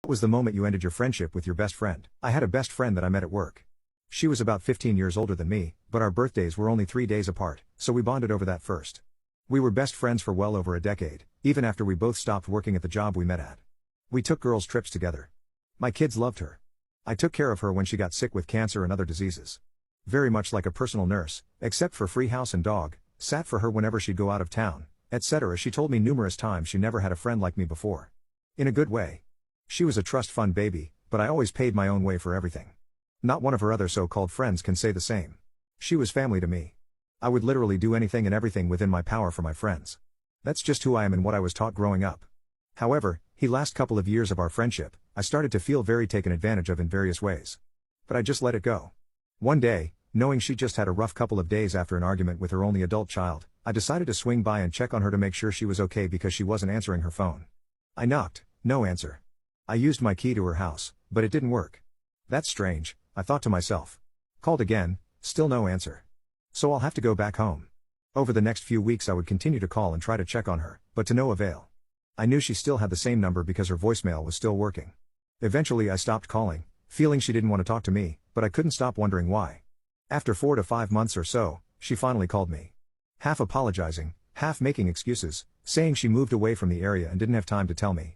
What was the moment you ended your friendship with your best friend? I had a best friend that I met at work. She was about 15 years older than me, but our birthdays were only 3 days apart, so we bonded over that first. We were best friends for well over a decade, even after we both stopped working at the job we met at. We took girls' trips together. My kids loved her. I took care of her when she got sick with cancer and other diseases. Very much like a personal nurse, except for free house and dog, sat for her whenever she'd go out of town, etc. She told me numerous times she never had a friend like me before. In a good way. She was a trust fund baby, but I always paid my own way for everything. Not one of her other so-called friends can say the same. She was family to me. I would literally do anything and everything within my power for my friends. That's just who I am and what I was taught growing up. However, the last couple of years of our friendship, I started to feel very taken advantage of in various ways. But I just let it go. One day, knowing she just had a rough couple of days after an argument with her only adult child, I decided to swing by and check on her to make sure she was okay because she wasn't answering her phone. I knocked, no answer. I used my key to her house, but it didn't work. That's strange, I thought to myself. Called again, still no answer. So I'll have to go back home. Over the next few weeks I would continue to call and try to check on her, but to no avail. I knew she still had the same number because her voicemail was still working. Eventually I stopped calling, feeling she didn't want to talk to me, but I couldn't stop wondering why. After 4 to 5 months or so, she finally called me. Half apologizing, half making excuses, saying she moved away from the area and didn't have time to tell me.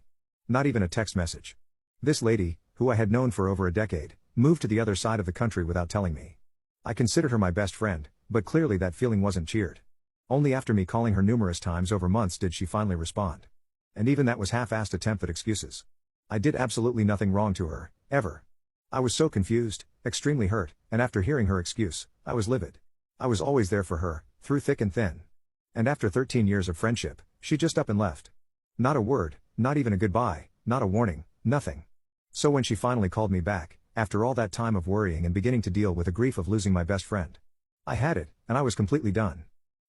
Not even a text message. This lady, who I had known for over a decade, moved to the other side of the country without telling me. I considered her my best friend, but clearly that feeling wasn't cheered. Only after me calling her numerous times over months did she finally respond. And even that was half-assed attempt at excuses. I did absolutely nothing wrong to her, ever. I was so confused, extremely hurt, and after hearing her excuse, I was livid. I was always there for her, through thick and thin. And after 13 years of friendship, she just up and left. Not a word, not even a goodbye, not a warning, nothing. So when she finally called me back, after all that time of worrying and beginning to deal with the grief of losing my best friend, I had it, and I was completely done.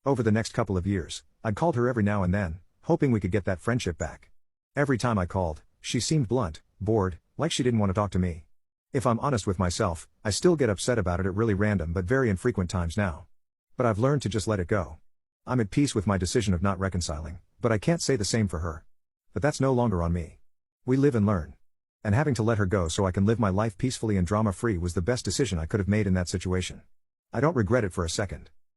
Over the next couple of years, I'd called her every now and then, hoping we could get that friendship back. Every time I called, she seemed blunt, bored, like she didn't want to talk to me. If I'm honest with myself, I still get upset about it at really random but very infrequent times now. But I've learned to just let it go. I'm at peace with my decision of not reconciling, but I can't say the same for her. But that's no longer on me. We live and learn. And having to let her go so I can live my life peacefully and drama-free was the best decision I could have made in that situation. I don't regret it for a second.